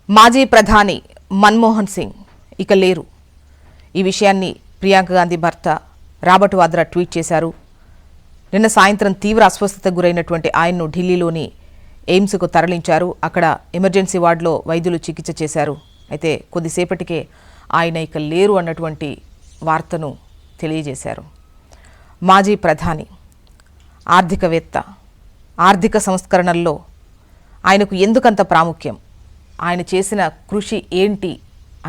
మాజీ ప్రధాని మన్మోహన్ సింగ్ ఇక లేరు. ఈ విషయాన్ని ప్రియాంక గాంధీ భర్త రాబర్ట్ వాద్రా ట్వీట్ చేశారు. నిన్న సాయంత్రం తీవ్ర అస్వస్థతకు గురైనటువంటి ఆయన్ను ఢిల్లీలోని ఎయిమ్స్కు తరలించారు. అక్కడ ఎమర్జెన్సీ వార్డులో వైద్యులు చికిత్స చేశారు. అయితే కొద్దిసేపటికే ఆయన ఇక లేరు అన్నటువంటి వార్తను తెలియజేశారు. మాజీ ప్రధాని, ఆర్థికవేత్త, ఆర్థిక సంస్కరణల్లో ఆయనకు ఎందుకంత ప్రాముఖ్యం, ఆయన చేసిన కృషి ఏంటి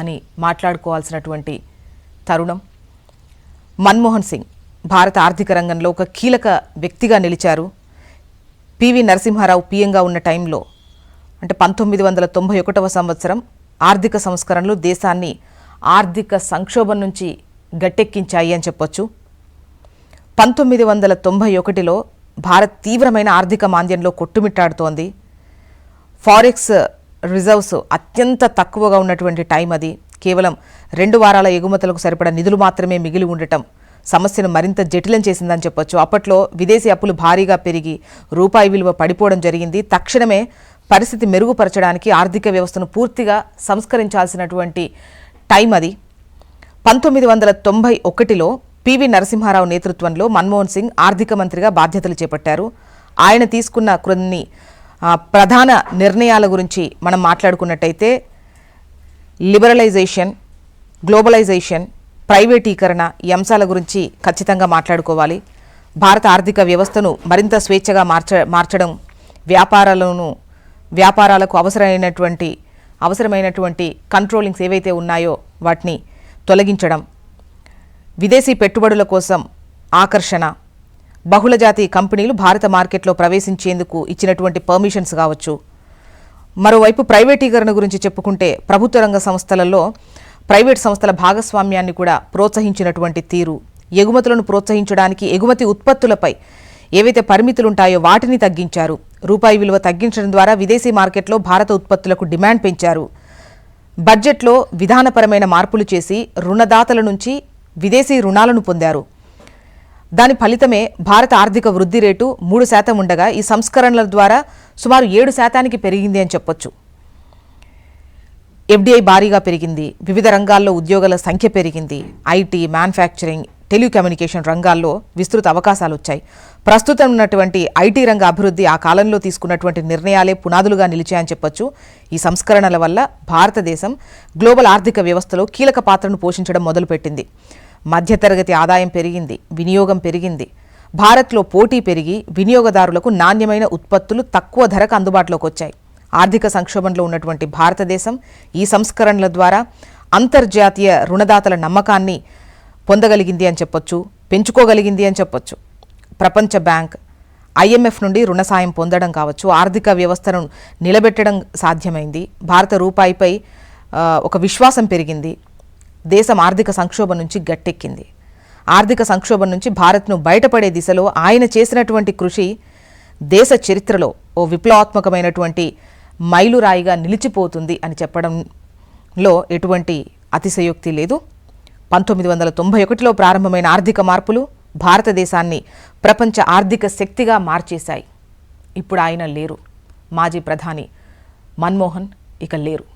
అని మాట్లాడుకోవాల్సినటువంటి తరుణం. మన్మోహన్ సింగ్ భారత ఆర్థిక రంగంలో ఒక కీలక వ్యక్తిగా నిలిచారు. పివి నరసింహారావు పీఎంగా ఉన్న టైంలో అంటే 1991వ సంవత్సరం ఆర్థిక సంస్కరణలు దేశాన్ని ఆర్థిక సంక్షోభం నుంచి గట్టెక్కించాయి అని చెప్పొచ్చు. 1991లో భారత్ తీవ్రమైన ఆర్థిక మాంద్యంలో కొట్టుమిట్టాడుతోంది. ఫారెక్స్ రిజర్వ్స్ అత్యంత తక్కువగా ఉన్నటువంటి టైం అది. కేవలం 2 వారాల ఎగుమతులకు సరిపడా నిధులు మాత్రమే మిగిలి ఉండటం సమస్యను మరింత జటిలం చేసిందని చెప్పొచ్చు. అప్పట్లో విదేశీ అప్పులు భారీగా పెరిగి రూపాయి విలువ పడిపోవడం జరిగింది. తక్షణమే పరిస్థితి మెరుగుపరచడానికి ఆర్థిక వ్యవస్థను పూర్తిగా సంస్కరించాల్సినటువంటి టైం అది. 1991లో పివి నరసింహారావు నేతృత్వంలో మన్మోహన్ సింగ్ ఆర్థిక మంత్రిగా బాధ్యతలు చేపట్టారు. ఆయన తీసుకున్న కొన్ని ప్రధాన నిర్ణయాల గురించి మనం మాట్లాడుకున్నట్టయితే లిబరలైజేషన్, గ్లోబలైజేషన్, ప్రైవేటీకరణ ఈ అంశాల గురించి ఖచ్చితంగా మాట్లాడుకోవాలి. భారత ఆర్థిక వ్యవస్థను మరింత స్వేచ్ఛగా మార్చడం, వ్యాపారాలకు అవసరమైనటువంటి కంట్రోలింగ్స్ ఏవైతే ఉన్నాయో వాటిని తొలగించడం, విదేశీ పెట్టుబడుల కోసం ఆకర్షణ, బహుళజాతి కంపెనీలు భారత మార్కెట్లో ప్రవేశించేందుకు ఇచ్చినటువంటి పర్మిషన్స్ కావచ్చు. మరోవైపు ప్రైవేటీకరణ గురించి చెప్పుకుంటే ప్రభుత్వ రంగ సంస్థలలో ప్రైవేట్ సంస్థల భాగస్వామ్యాన్ని కూడా ప్రోత్సహించినటువంటి తీరు, ఎగుమతులను ప్రోత్సహించడానికి ఎగుమతి ఉత్పత్తులపై ఏవైతే పరిమితులు ఉంటాయో వాటిని తగ్గించారు. రూపాయి విలువ తగ్గించడం ద్వారా విదేశీ మార్కెట్లో భారత ఉత్పత్తులకు డిమాండ్ పెంచారు. బడ్జెట్లో విధానపరమైన మార్పులు చేసి రుణదాతల నుంచి విదేశీ రుణాలను పొందారు. దాని ఫలితమే భారత ఆర్థిక వృద్ధి రేటు 3% ఉండగా ఈ సంస్కరణల ద్వారా సుమారు 7% పెరిగింది అని చెప్పొచ్చు. ఎఫ్డిఐ భారీగా పెరిగింది. వివిధ రంగాల్లో ఉద్యోగాల సంఖ్య పెరిగింది. ఐటీ, మ్యానుఫ్యాక్చరింగ్, టెలికమ్యూనికేషన్ రంగాల్లో విస్తృత అవకాశాలు వచ్చాయి. ప్రస్తుతం ఉన్నటువంటి ఐటీ రంగ అభివృద్ధి ఆ కాలంలో తీసుకున్నటువంటి నిర్ణయాలే పునాదులుగా నిలిచాయని చెప్పొచ్చు. ఈ సంస్కరణల వల్ల భారతదేశం గ్లోబల్ ఆర్థిక వ్యవస్థలో కీలక పాత్రను పోషించడం మొదలుపెట్టింది. మధ్యతరగతి ఆదాయం పెరిగింది, వినియోగం పెరిగింది. భారత్లో పోటీ పెరిగి వినియోగదారులకు నాణ్యమైన ఉత్పత్తులు తక్కువ ధరకు అందుబాటులోకి వచ్చాయి. ఆర్థిక సంక్షోభంలో ఉన్నటువంటి భారతదేశం ఈ సంస్కరణల ద్వారా అంతర్జాతీయ రుణదాతల నమ్మకాన్ని పొందగలిగింది అని చెప్పొచ్చు, పెంచుకోగలిగింది అని చెప్పొచ్చు. ప్రపంచ బ్యాంక్, IMF నుండి రుణ సాయం పొందడం కావచ్చు, ఆర్థిక వ్యవస్థను నిలబెట్టడం సాధ్యమైంది. భారత రూపాయిపై ఒక విశ్వాసం పెరిగింది. దేశం ఆర్థిక సంక్షోభం నుంచి గట్టెక్కింది. ఆర్థిక సంక్షోభం నుంచి భారత్ను బయటపడే దిశలో ఆయన చేసినటువంటి కృషి దేశ చరిత్రలో ఓ విప్లవాత్మకమైనటువంటి మైలురాయిగా నిలిచిపోతుంది అని చెప్పడంలో ఎటువంటి అతిశయోక్తి లేదు. 1991లో ప్రారంభమైన ఆర్థిక మార్పులు భారతదేశాన్ని ప్రపంచ ఆర్థిక శక్తిగా మార్చేశాయి. ఇప్పుడు ఆయన లేరు. మాజీ ప్రధాని మన్మోహన్ ఇక లేరు.